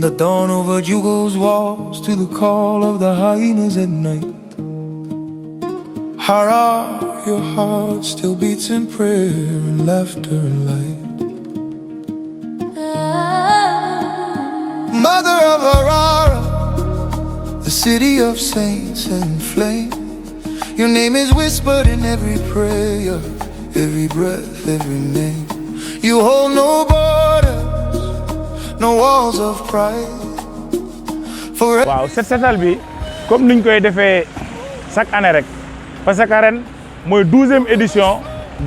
the dawn over Jugo's walls to the call of the hyenas at night. Hara, your heart still beats in prayer and laughter and light. Mother of Harara, the city of saints and flame, your name is whispered in every prayer, every breath, every name. You hold no borders, no walls of pride. waaw set setal bi comme niñ koy defee chaque année rek parce que ren mooy 12e édition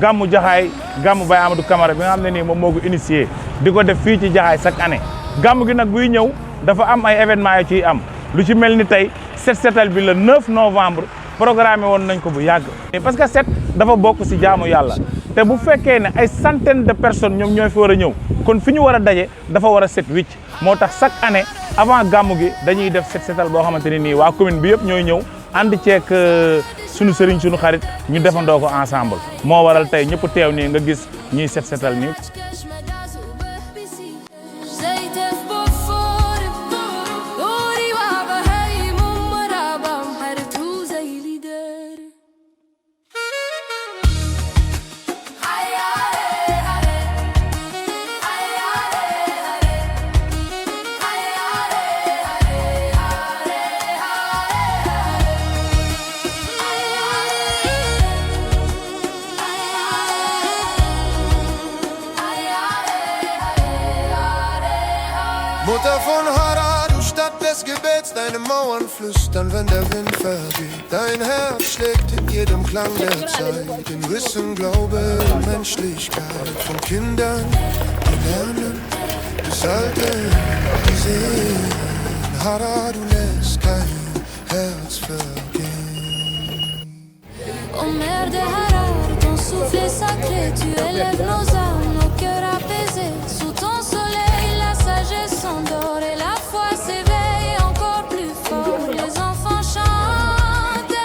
gàmmu Jaxaay gàmmu Baye Amadou Camara bi nga xam ne nii moom moo ko initié di ko def fii ci Jaxaay chaque année. gàmmu gi nag buy ñëw dafa am ay événements yu ciy am lu ci mel ni tey set setal bi le 9 novembre programmé woon nañ ko bu yàgg. parce que set dafa bokk ci jaamu yàlla te bu fekkee ne ay centaines de personnes ñoom ñoo fi war a ñëw kon fi ñu war a daje dafa war a set wicc moo tax chaque année avant gàmmu gi dañuy def set setal boo xamante ne nii waa commune bi yëpp ñooy ñëw ànd ceeg sunu sëriñ sunu xarit ñu defandoo ko ensemble moo waral tey ñëpp teew nii nga gis ñuy set setal nii. Mutter von Hara, du Stadt des Gebets, deine Mauern flüstern, wenn der Wind vergeht. Dein Herz schlägt in jedem Klang der Zeit, in Wissen, Glaube und Menschlichkeit. Von Kindern, die lernen, bis Alten, die sehen. Hara, du lässt kein Herz vergehen. Oh Mère de Hara, ton souffle est sacré, tu élèves nos âmes, nos cœurs apaisés. Sous ton soleil, la sagesse s'endort et la foi s'éveille encore plus fort. Les enfants chantent.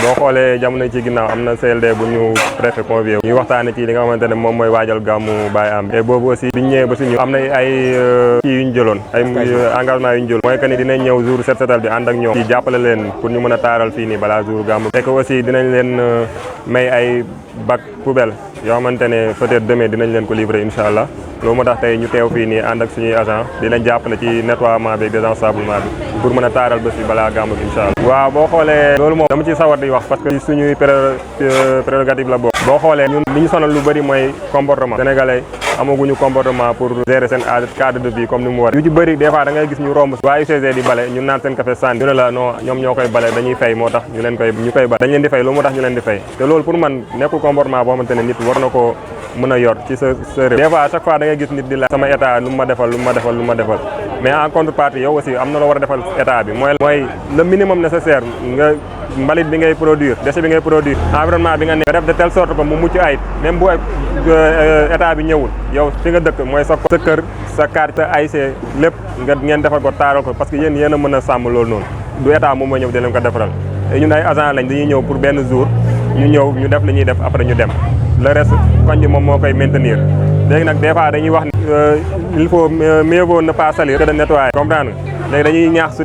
boo xoolee jamono ci ginnaaw am na CLD bu ñu préfet convié ñuy waxtaane ci li nga xamante ne moom mooy waajal gàmmu Baye Am et boobu aussi biñ ñëwee ba si ñu am na ay kii yu ñu jëloon ay engagement yu ñu jëloon mooy que ni dinañ ñëw jour set setal bi ànd ak ñoom ci jàppale leen pour ñu mën a taaral fii nii balaa jour gàmmu fekk aussi dinañ leen may ay bac poubelle yoo xamante ne peut-être demain dinañ leen ko livrer incha allah loolu moo tax tey ñu teew fii nii ànd ak suñuy agent di leen jàppale ci nettoiement bi désensablement bi pour mën a taaral bés bi balaa gàmmu gi incha allah. waaw boo xoolee loolu moom dama ci sawar di wax parce que suñuy prérogative la bokk boo xoolee ñun li ñu sonal lu bëri mooy comportement sénégalais amaguñu comportement pour gérer seen cadre de vie comme ni mu war yu ci bëri des fois da ngay gis ñu romb waa UCG di bale ñun naan seen café sànni ñu ne la non ñoom ñoo koy bale dañuy fay moo tax ñu koy bale dañ leen di fay loolu moo tax ñu leen di fay te loolu pour man nekkul comportement boo xamante ne nit war na ko mën a yor ci sa réew des fois à chaque fois da ngay gis nit di la sama état lu ma defal mais en contrepartie yow aussi am na loo war a defal état bi mooy le minimum nécessaire nga mbalit bi ngay produire déchet bi ngay produire environnement bi nga ne def de telle sorte que mu mucc ayib même bu état bi ñëwul yow fi nga dëkk mooy sa kër sa quartier sa AIC lépp ngeen defal ko taaral ko parce que yéen a mën a sàmm loolu noonu du état moom mooy ñëw di leen ko defaral ñun ay agent lañ dañuy ñëw pour benn jour ñu def li ñuy def après ñu dem le reste koñ bi moom moo koy maintenir léegi nag des fois dañuy wax il faut mieux vaut ne pas salir que de nettoyer comprendre léegi dañuy ñaax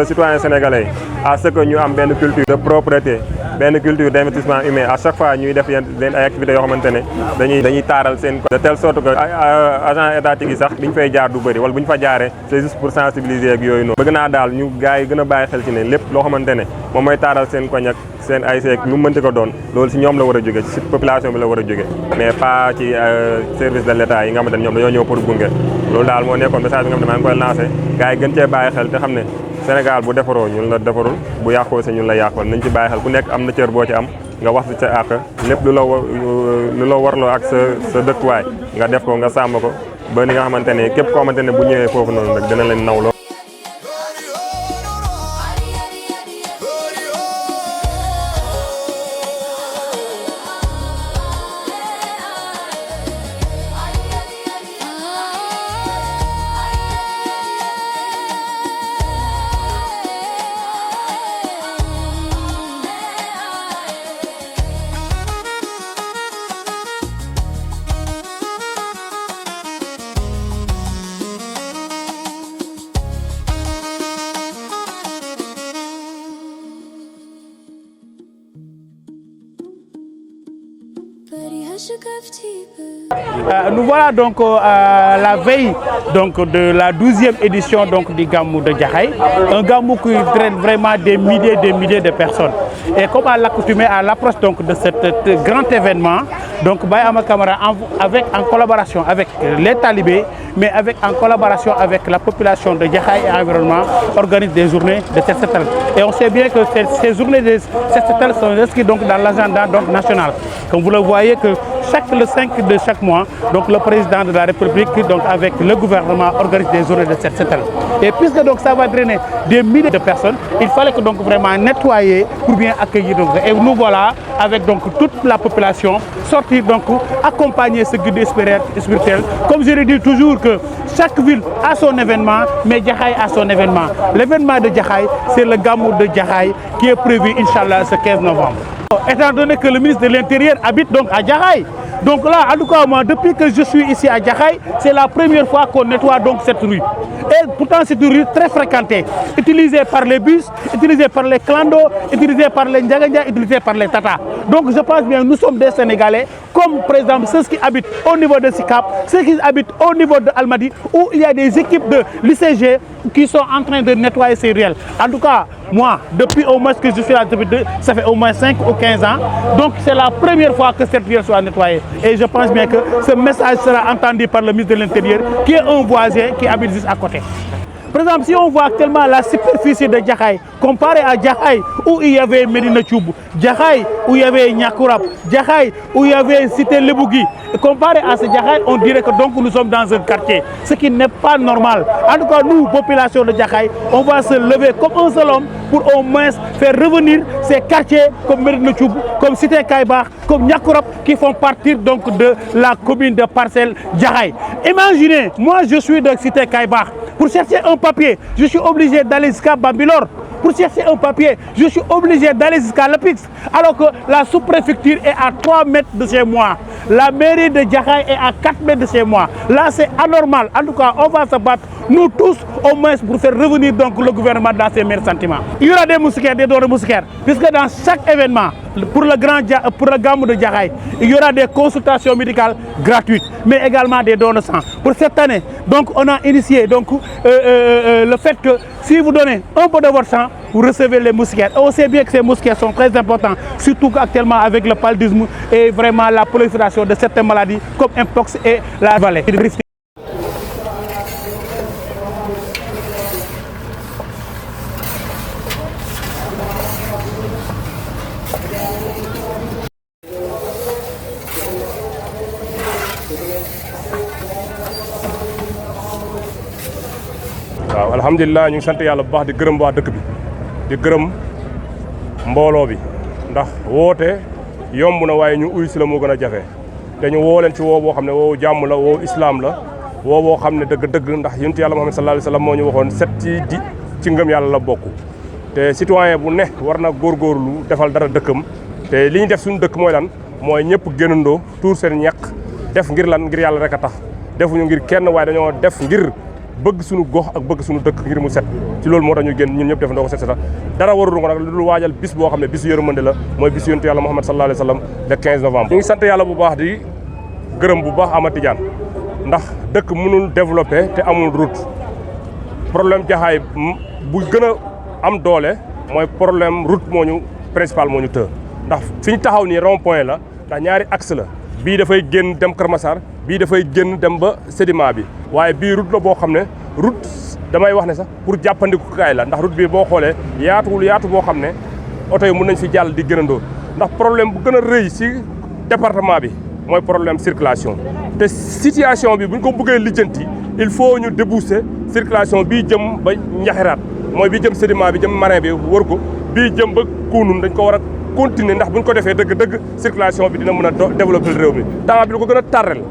citoyens sénégalais à ce que ñu am benn culture de propreté benn culture d'investissement humain à chaque fois ñuy def yenn ay activités yoo xamante ne dañuy taaral seen de telle sorte que agent étatique yi sax liñ fay jaar du bëri wala bu ñu fa jaaree c'est juste pour sensibiliser ak yooyu noonu bëgg naa daal ñu gars yi gën a bàyyi xel ci ne lépp loo xamante ne moom mooy taaral seen koñ ak seen ay seek lu mënti ko doon loolu si ñoom la war a jóge ci population bi la war a jóge mais pas ci service de l'État yi nga xamante ne ñoom dañoo ñëw pour gunge loolu daal moo nekkoon message bi nga xam ne maa ngi koy lancé gars yi gën cee bàyyi xel te xam ne Sénégal bu defaroo ñun la defarul bu yàqoo si ñun la yàqool nañ ci bàyyi xel ku nekk am na cër boo ci am nga wax ci sa àq lépp lu la warloo ak sa dëkkuwaay nga def ko nga sàmm ko ba ni nga xamante ne képp koo xamante ne bu ñëwee foofu noonu rek dina leen nawloo Nous voilà donc la veille donc de la 12e édition donc du Gamou de Jaxaay, un Gamou qui traîne vraiment des milliers de personnes. Et comme à l'accoutumée à l'approche donc de cet grand événement, donc Baye Ama Camara en collaboration avec les talibés, mais en collaboration avec la population de Jaxaay et environnement, organise des journées de set setal. Et on sait bien que ces journées de set setal sont inscrites donc dans l'agenda donc national. Comme vous le voyez que le 5 de chaque mois, donc le président de la République, donc avec le gouvernement, organise des journées de set setal. Et puisque donc ça va drainer des milliers de personnes, il fallait que donc vraiment nettoyer pour bien accueillir. Donc, et nous voilà avec donc toute la population sortir donc accompagner ce guide spirituel. Comme je le dis toujours que chaque ville a son événement, mais Jaxaay a son événement. L'événement de Jaxaay, c'est le Gamou de Jaxaay qui est prévu, Inch'Allah, ce 15 novembre. Étant donné que le ministre de l'Intérieur habite donc à Jaxaay, donc là, en tout cas, moi, depuis que je suis ici à Jaxaay, c'est la première fois qu'on nettoie donc cette rue. Et pourtant, c'est une rue très fréquentée, utilisée par les bus, utilisée par les clandos, utilisée par les Ndiagandia, utilisée par les Tata. Donc je pense bien que nous sommes des Sénégalais, comme par exemple ceux qui habitent au niveau de Sicap, ceux qui habitent au niveau de Almadies, où il y a des équipes de l'ICG qui sont en train de nettoyer ces ruelles. En tout cas, moi, depuis au moins que je suis là, ça fait au moins 5 ou 15 ans, donc c'est la première fois que cette ruelle soit nettoyée. Et je pense bien que ce message sera entendu par le ministre de l'Intérieur, qui est un voisin qui habite juste à côté. Par exemple, si on voit actuellement la superficie de Jaxaay, comparé à Jaxaay où il y avait Médina Thioub, Jaxaay où il y avait Niakourab, Jaxaay où il y avait Cité Lebougui, comparé à ce Jaxaay, on dirait que donc nous sommes dans un quartier, ce qui n'est pas normal. En tout cas, nous, population de Jaxaay, on va se lever comme un seul homme pour au moins faire revenir ces quartiers comme Médina Thioub, comme Cité Kaybakh, comme Niakourab, qui font partie donc de la commune de Parcelles Jaxaay. Imaginez, moi je suis de Cité Kaybakh. Pour chercher un papier, je suis obligé d'aller jusqu'à Bambilor. Pour chercher un papier, je suis obligé d'aller jusqu'à Lepix. Alors que la sous-préfecture est à 3 mètres de chez moi. La mairie de Jaxaay est à 4 mètres de chez moi. Là, c'est anormal. En tout cas, on va se battre, nous tous, au moins, pour faire revenir donc le gouvernement dans ses meilleurs sentiments. Il y aura des moustiquaires, des dons de moustiquaires. Puisque dans chaque événement, pour le Gamou de Jaxaay, il y aura des consultations médicales gratuites, mais également des dons de sang. Pour cette année, donc, on a initié donc, le fait que si vous donnez un peu de votre sang, vous recevez les moustiquaires. Et on sait bien que ces moustiquaires sont très importants, surtout actuellement avec le paludisme et vraiment la prolifération de certaines maladies comme Mpox et la vallée. waaw alhamdulilah ñu ngi sant yàlla bu baax di gërëm waa dëkk bi di gërëm mbooloo bi ndax woote yomb na waaye ñu uy si la moo gën a jafe te ñu woo leen ci woo boo xam ne woo jàmm la woo islam la woo boo xam ne dëgg-dëgg ndax yonent yàlla Muhammad sallallahu alayhi wa sallam moo ñu waxoon set ci ngëm yàlla la bokk te citoyen bu ne war na góorgóorlu defal dara dëkkam te li ñu def suñu dëkk mooy lan mooy ñëpp génnandoo tuur seen ñàq def ngir lan ngir yàlla rek a tax defuñu ngir kenn waaye dañoo def ngir bëgg suñu gox ak bëgg suñu dëkk ngir mu set ci loolu moo tax ñu génn ñun ñëpp defandoo ko set seta dara warul ko nag lu dul waajal bis boo xam ne bisu yërmande la mooy bisu yonentu yàlla Muhammad sallallahu alayhi wa sallam le 15 novembre ñu ngi sant yàlla bu baax di gërëm bu baax Ama Tidiane ndax dëkk mënul développé te amul route problème Jaxaay bu gën a am doole mooy problème route moo ñu principal moo ñu të ndax fi ñu taxaw nii rond point la ndax ñaari axe la bii dafay génn dem Kër Massar bii dafay génn dem ba sédiment bi waaye bii route la boo xam ne route damay wax ne sax pour jàppandiku kaay la ndax route bi boo xoolee yaatuwul yaatu boo xam ne oto yi mën nañ fi jàll di gënandoo ndax problème bu gën a rëy ci département bi mooy problème circulation te situation bi bu ñu ko bëggee lijjanti il faut ñu débousser circulation bii jëm ba Njaxiraat mooy bii jëm sédiment bi jëm marin bi wër ko bii jëm ba Kounoune dañ ko war a continuer ndax bu ñu ko defee dëgg circulation bi dina mën a développer réew mi temps bi lu ko gën a tàrrel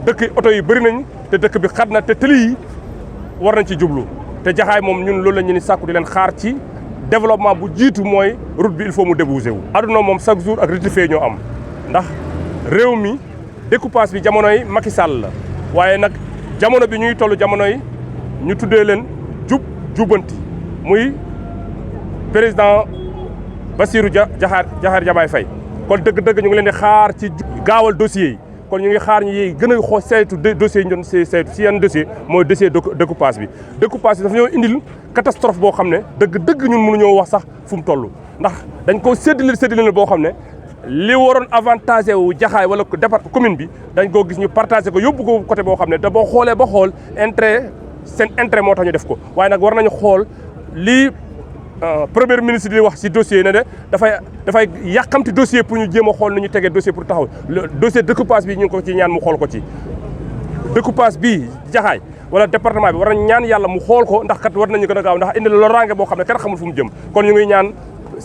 dëkk oto yi bëri nañ te dëkk bi xat na te tëli yi war nañ ci jublu te Jaxaay moom ñun loolu la ñu ni sàkku di leen xaar ci développement bu jiitu mooy route bi il faut mu déboucher wu. aduna moom chaque jour ak rectifier ñoo am ndax réew mi découpage bi jamonoy Macky Sall la waaye nag jamono bi ñuy toll jamonoy ñu tuddee leen jubanti muy président Bassirou Diakhar Diomaye Faye kon dëgg-dëgg ñu ngi leen di xaar ci gaawal dossiers yi kon ñu ngi xaar ñu gën a xool saytu dossiers yi ñu doon saytu si yan dossier mooy dossier découpage bi découpage bi dafa ñoo indil catastrophe boo xam ne dëgg ñun mënuñoo wax sax fu mu toll ndax dañ ko séddale boo xam ne li waroon avantage wu Jaxaay wala département commune bi dañ koo gis ñu partagé ko yóbbu ko côté boo xam ne te boo xoolee ba xool seen intérêt moo tax ñu def ko waaye nag war nañu xool lii premier ministre di wax ci dossier ne de dafay yàqamti dossier pour ñu jéem a xool nu ñu tegee dossier pour taxaw dossier découpage bi ñu ngi ko ci ñaan mu xool ko ci découpage bi Jaxaay wala département bi war nañ ñaan yàlla mu xool ko ndax kat war nañu gën a gaaw ndax indi loraange boo xam ne kenn xamul fu mu jëm kon ñu ngi ñaan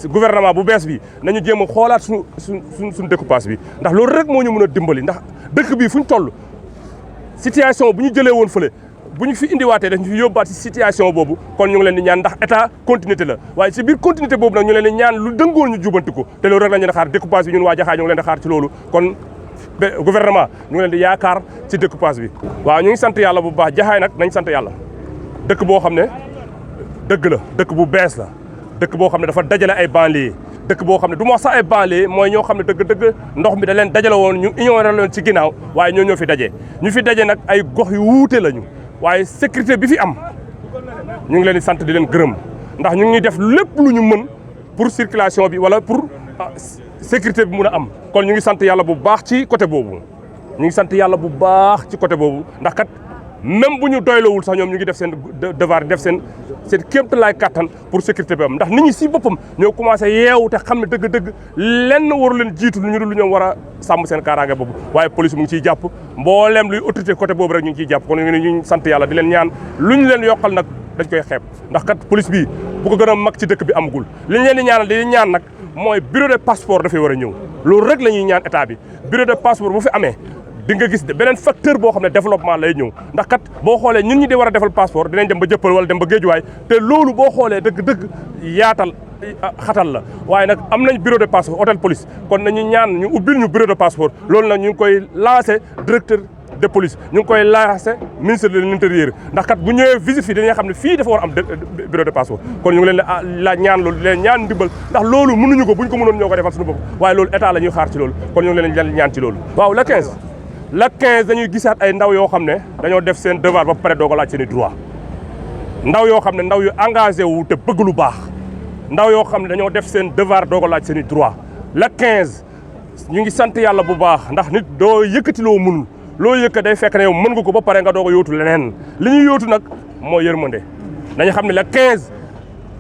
gouvernement bu bees bi nañu jéem a xoolaat suñu découpage bi ndax loolu rek moo ñu mën a dimbali ndax dëkk bi fu ñu toll situation bu ñu jëlee woon fële bu ñu fi indiwaatee dañu fi yóbbaat ci situation boobu kon ñu ngi leen di ñaan ndax état continuité la waaye ci biir continuité boobu nag ñu leen di ñaan lu dëngoon ñu jubanti ko te loolu rek lañu leen di xaar découpage bi ñun waa Jaxaay ñu ngi leen di xaar ci loolu kon gouvernement ñu ngi leen di yaakaar ci découpage bi waaw ñu ngi sant yàlla bu baax Jaxaay nag nañ sant yàlla dëkk boo xam ne dëgg la dëkk bu bees la dëkk boo xam ne dafa dajale ay banlieue dëkk boo xam ne du ma wax sax ay banlieue mooy ñoo xam ne dëgg ndox mi da leen dajale woon ñu ignoré leen ci ginnaaw waaye ñoo fi daje ñu fi daje nag ay gox yu wuute lañu waaye sécurité bi fi am ñu ngi leen di sant di leen gërëm ndax ñu ngi def lépp lu ñu mën pour circulation bi wala pour sécurité bi mun a am kon ñu ngi sant yàlla bu baax ci côté boobu ñu ngi sant yàlla bu baax ci côté boobu ndax kat même bu ñu doylawul sax ñoom ñu ngi def seen devoir def seen kéemtalaay kattan pour sécurité bi am ndax nit ñi si boppam ñoo commencé yeewu te xam ne dëgg lenn waru leen jiitu lu ñu dul lu ñoom war a sàmm seen kaaraange boobu waaye police mu ngi ciy jàpp mbooleem luy autorité côté boobu rek ñu ngi ciy jàpp kon ñu sant yàlla di leen ñaan lu ñu leen yokkal nag dañ koy xeeb ndax kat police bi bu ko gën a mag ci dëkk bi amagul li ñu leen di ñaanal di ñaan nag mooy bureau de passeport dafay war a ñëw loolu rek la ñuy ñaan état bi bureau de passeport bu fi amee di nga gis beneen facteur boo xam ne développement lay ñëw ndax kat boo xoolee ñun ñi di war a defal passeport dinañ dem ba Jëppal wala dem ba Géejuwaay te loolu boo xoolee dëgg yaatal xatal la waaye nag am nañ bureau de passeport hôtel police kon nañu ñaan ñu ubbil ñu bureau de passeport loolu nag ñu ngi koy lancé directeur de police ñu ngi koy lancé ministre de l'intérieur ndax kat bu ñëwee visite fii dañuy xam ne fii dafa war am bureau de passeport kon ñu ngi leen la ñaan loolu leen ñaan ndimbal ndax loolu mënuñu ko buñ ko mënoon ñoo ko defal suñu bopp waaye loolu état la ñuy xaar ci loolu kon ñu ngi leen ñaan ci loolu waaw la 15 dañuy gisaat ay ndaw yoo xam ne dañoo def seen devoir ba pare doog a laaj seen i droit ndaw yoo xam ne ndaw yu engagé wu te bëgg lu baax ndaw yoo xam ne dañoo def seen devoir doog a laaj seen i droit la 15 ñu ngi sant yàlla bu baax ndax nit doo yëkkati loo mënul loo yëkkat day fekk ne yow mën nga ko ba pare nga doog a yóotu leneen li ñuy yóotu nag mooy yërmande dañu xam ne la 15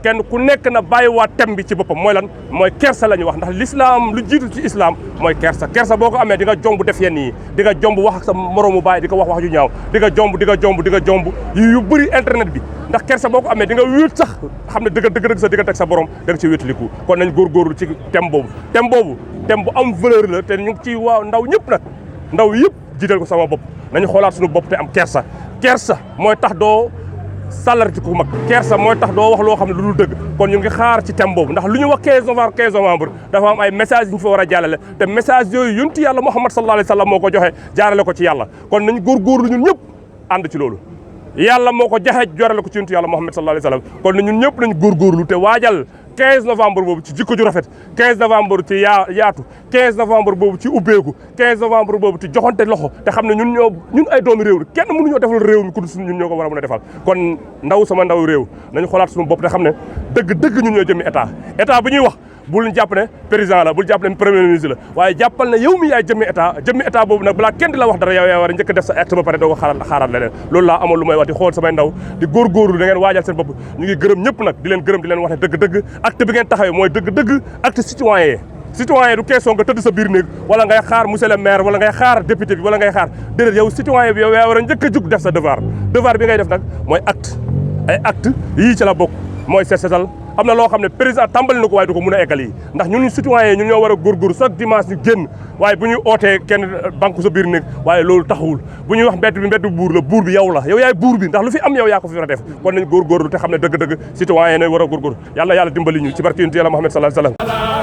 kenn ku nekk na bàyyiwaat thème bi ci boppam mooy lan mooy kersa la ñuy wax ndax l'islam lu jiitu ci islam mooy kersa boo ko amee di nga jomb def yenn yi di nga jomb wax ak sa moroomu baay di ko wax ju ñaaw di nga jomb yu bëri internet bi ndax kersa boo ko amee di nga wéet sax xam ne dëgg sa diggante ak sa borom da nga ci wéetaliku kon nañ góorgóorlu ci thème boobu thème bu am valeur la te ñu ngi ci waaw ndaw ñëpp nag ndaw yëpp jiital ko sama bopp nañu xoolaat suñu bopp te am kersa mooy tax doo salarti ku mag kersa mooy tax doo wax loo xam ne lu dul dëgg kon ñu ngi xaar ci thème boobu ndax lu ñu wax 15 novembre dafa am ay message yu ñu fa war a jàllale te message yooyu yonent yàlla Muhammad sallallahu alayhi wa sallam moo ko joxe jaarale ko ci yàlla kon nañ góorgóorlu ñun ñëpp ànd ci loolu yàlla moo ko joxe jaarale ko ci yonent yàlla Muhammad sallallahu alayhi wa sallam kon ñun ñëpp nañ góorgóorlu te waajal 15 novembre boobu ci jikko ju rafet 15 novembre ci yaatu 15 novembre boobu ci ubbeeku 15 novembre boobu ci joxante loxo te xam ne ñun ay doomi réew kenn mënuñoo defal réew mi ku dul ñun ñoo ko war a mën a defal kon sama ndaw réew nañu xoolaat suñu bopp te xam ne dëgg ñun ñoo jëmmi état bu ñuy wax bul jàpp ne président la bul jàpp ne premier ministre la waaye jàppal ne yow mi yaay jëmmi état boobu nag balaa kenn di la wax dara yow yaa war a njëkk def sa acte ba pare doo ko xaaraat leneen loolu laa amoon lu may wax di xool samay ndaw di góorgóorlu da ngeen waajal seen bopp ñu ngi gërëm ñëpp nag di leen gërëm di leen wax ne dëgg acte bi ngeen taxawee mooy dëgg acte citoyen du question nga tëdd sa biir néeg wala ngay xaar monsieur le maire wala ngay xaar député bi wala ngay xaar déedéet yow citoyen bi yow yaa war a njëkk a jug def sa devoir bi ngay def nag mooy acte yii ci la bokk mooy setal am na loo xam ne président tàmbali na ko waaye du ko mun a eggal yi ndax ñun citoyen ñun ñoo war a góorgóorlu chaque dimanche ñu génn waaye bu ñuy ootee kenn banque sa biir néeg waaye loolu taxawul bu ñuy wax mbedd buur la buur bi yow la yow yaay buur bi ndax lu fi am yow yaa ko fi war a def kon nañ góorgóorlu te xam ne dëgg citoyen ne war a góorgóorlu yàlla dimbali ñu ci barke yonent yàlla Muhammad sallallahu alayhi wa sallam